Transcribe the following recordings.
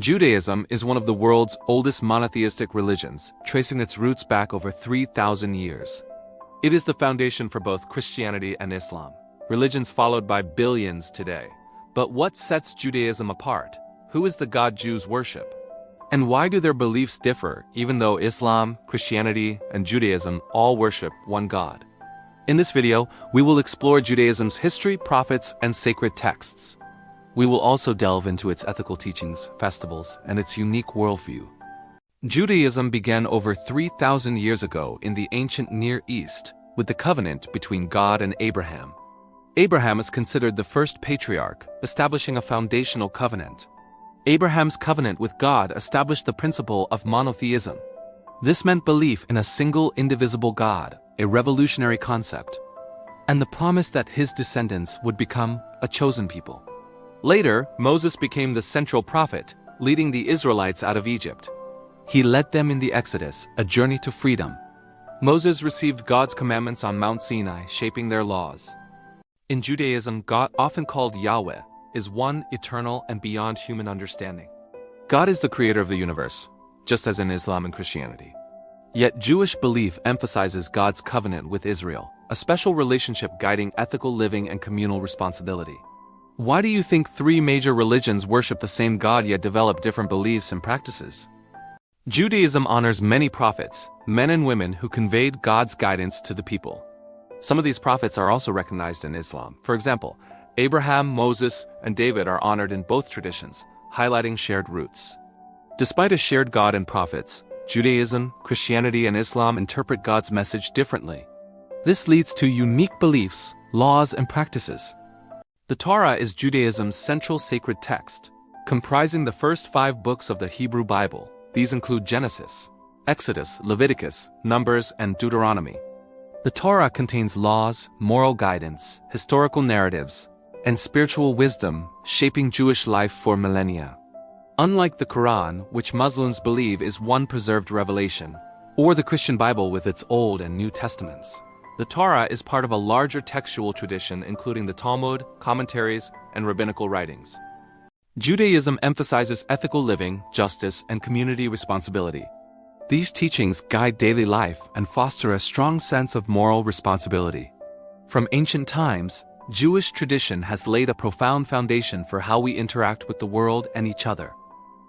Judaism is one of the world's oldest monotheistic religions, tracing its roots back over 3,000 years. It is the foundation for both Christianity and Islam, religions followed by billions today. But what sets Judaism apart? Who is the God Jews worship? And why do their beliefs differ, even though Islam, Christianity, and Judaism all worship one God? In this video, we will explore Judaism's history, prophets, and sacred texts. We will also delve into its ethical teachings, festivals, and its unique worldview. Judaism began over 3,000 years ago in the ancient Near East, with the covenant between God and Abraham. Abraham is considered the first patriarch, establishing a foundational covenant. Abraham's covenant with God established the principle of monotheism. This meant belief in a single indivisible God, a revolutionary concept, and the promise that his descendants would become a chosen people. Later, Moses became the central prophet, leading the Israelites out of Egypt. He led them in the Exodus, a journey to freedom. Moses received God's commandments on Mount Sinai, shaping their laws. In Judaism, God, often called Yahweh, is one, eternal, and beyond human understanding. God is the creator of the universe, just as in Islam and Christianity. Yet Jewish belief emphasizes God's covenant with Israel, a special relationship guiding ethical living and communal responsibility. Why do you think three major religions worship the same God yet develop different beliefs and practices? Judaism honors many prophets, men and women who conveyed God's guidance to the people. Some of these prophets are also recognized in Islam. For example, Abraham, Moses, and David are honored in both traditions, highlighting shared roots. Despite a shared God and prophets, Judaism, Christianity, and Islam interpret God's message differently. This leads to unique beliefs, laws, and practices. The Torah is Judaism's central sacred text, comprising the first 5 books of the Hebrew Bible. These include Genesis, Exodus, Leviticus, Numbers, and Deuteronomy. The Torah contains laws, moral guidance, historical narratives, and spiritual wisdom, shaping Jewish life for millennia. Unlike the Quran, which Muslims believe is one preserved revelation, or the Christian Bible with its Old and New Testaments, the Torah is part of a larger textual tradition including the Talmud, commentaries, and rabbinical writings. Judaism emphasizes ethical living, justice, and community responsibility. These teachings guide daily life and foster a strong sense of moral responsibility. From ancient times, Jewish tradition has laid a profound foundation for how we interact with the world and each other.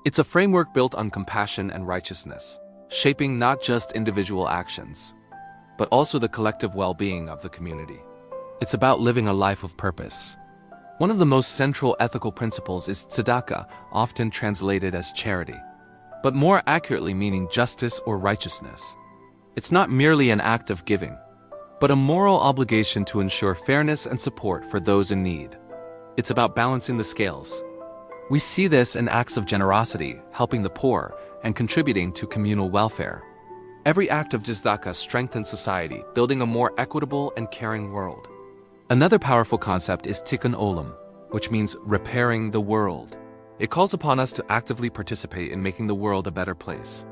It's a framework built on compassion and righteousness, shaping not just individual actions, but also the collective well-being of the community. It's about living a life of purpose. One of the most central ethical principles is tzedakah, often translated as charity, but more accurately meaning justice or righteousness. It's not merely an act of giving, but a moral obligation to ensure fairness and support for those in need. It's about balancing the scales. We see this in acts of generosity, helping the poor, and contributing to communal welfare. Every act of tzedakah strengthens society, building a more equitable and caring world. Another powerful concept is tikkun olam, which means repairing the world. It calls upon us to actively participate in making the world a better place.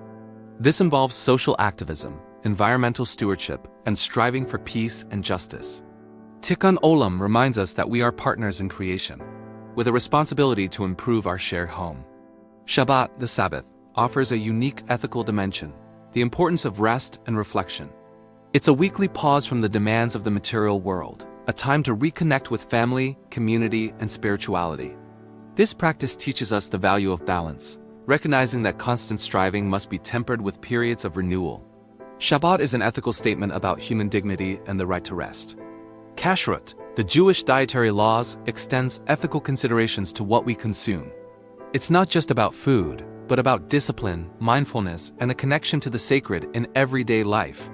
This involves social activism, environmental stewardship, and striving for peace and justice. Tikkun olam reminds us that we are partners in creation, with a responsibility to improve our shared home. Shabbat, the Sabbath, offers a unique ethical dimension, the importance of rest and reflection. It's a weekly pause from the demands of the material world, a time to reconnect with family, community, and spirituality. This practice teaches us the value of balance, recognizing that constant striving must be tempered with periods of renewal. Shabbat is an ethical statement about human dignity and the right to rest. Kashrut, the Jewish dietary laws, extends ethical considerations to what we consume. It's not just about food, but about discipline, mindfulness, and a connection to the sacred in everyday life.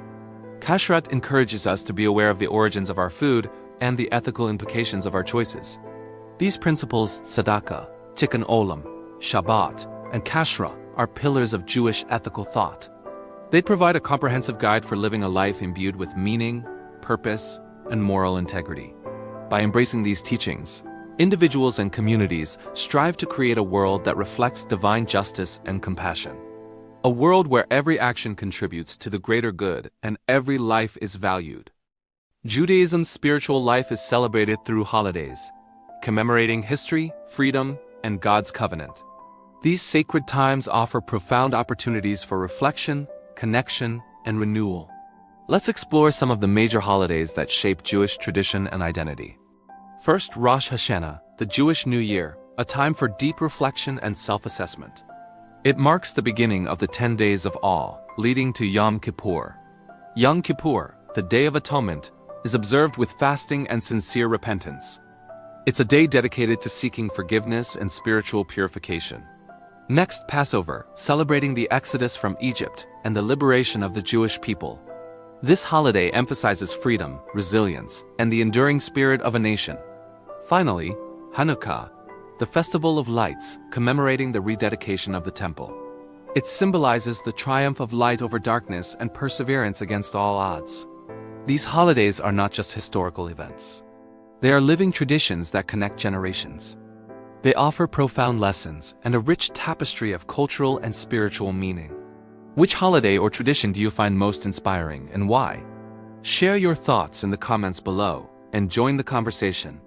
Kashrut encourages us to be aware of the origins of our food and the ethical implications of our choices. These principles, tzedakah, tikkun olam, Shabbat, and kashrut, are pillars of Jewish ethical thought. They provide a comprehensive guide for living a life imbued with meaning, purpose, and moral integrity. By embracing these teachings, individuals and communities strive to create a world that reflects divine justice and compassion. A world where every action contributes to the greater good and every life is valued. Judaism's spiritual life is celebrated through holidays, commemorating history, freedom, and God's covenant. These sacred times offer profound opportunities for reflection, connection, and renewal. Let's explore some of the major holidays that shape Jewish tradition and identity. First, Rosh Hashanah, the Jewish New Year, a time for deep reflection and self-assessment. It marks the beginning of the 10 days of awe, leading to Yom Kippur. Yom Kippur, the Day of Atonement, is observed with fasting and sincere repentance. It's a day dedicated to seeking forgiveness and spiritual purification. Next, Passover, celebrating the Exodus from Egypt and the liberation of the Jewish people. This holiday emphasizes freedom, resilience, and the enduring spirit of a nation. Finally, Hanukkah, the Festival of Lights, commemorating the rededication of the Temple. It symbolizes the triumph of light over darkness and perseverance against all odds. These holidays are not just historical events. They are living traditions that connect generations. They offer profound lessons and a rich tapestry of cultural and spiritual meaning. Which holiday or tradition do you find most inspiring and why? Share your thoughts in the comments below and join the conversation.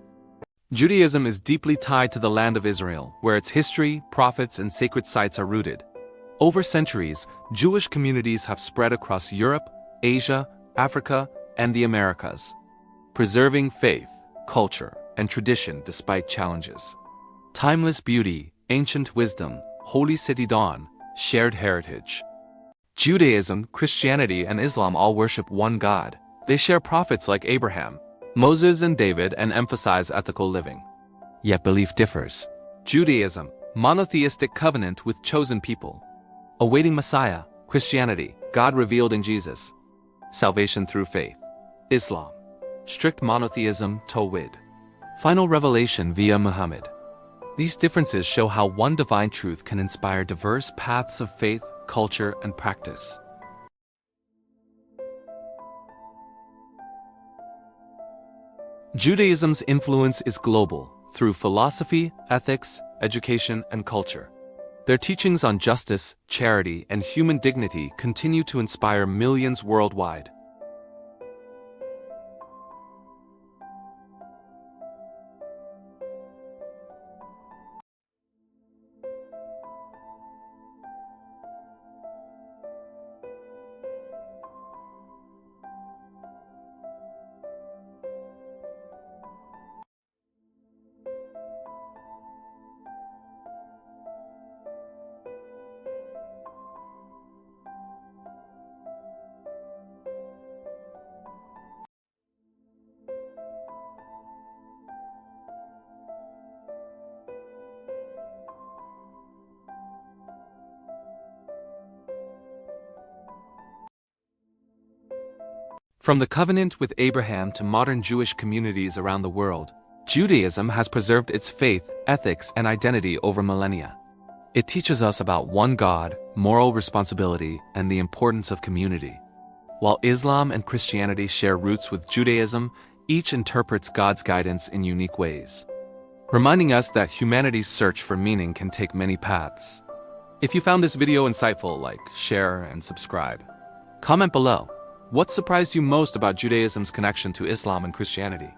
Judaism is deeply tied to the land of Israel, where its history, prophets, and sacred sites are rooted. Over centuries, Jewish communities have spread across Europe, Asia, Africa, and the Americas, preserving faith, culture, and tradition despite challenges. Timeless beauty, ancient wisdom, holy city dawn, shared heritage. Judaism, Christianity, and Islam all worship one God. They share prophets like Abraham, Moses, and David and emphasize ethical living. Yet belief differs. Judaism, monotheistic covenant with chosen people. Awaiting Messiah. Christianity, God revealed in Jesus. Salvation through faith. Islam, strict monotheism, Tawhid. Final revelation via Muhammad. These differences show how one divine truth can inspire diverse paths of faith, culture, and practice. Judaism's influence is global, through philosophy, ethics, education, and culture. Their teachings on justice, charity, and human dignity continue to inspire millions worldwide. From the covenant with Abraham to modern Jewish communities around the world, Judaism has preserved its faith, ethics, and identity over millennia. It teaches us about one God, moral responsibility, and the importance of community. While Islam and Christianity share roots with Judaism, each interprets God's guidance in unique ways, reminding us that humanity's search for meaning can take many paths. If you found this video insightful, like, share, and subscribe. Comment below. What surprised you most about Judaism's connection to Islam and Christianity?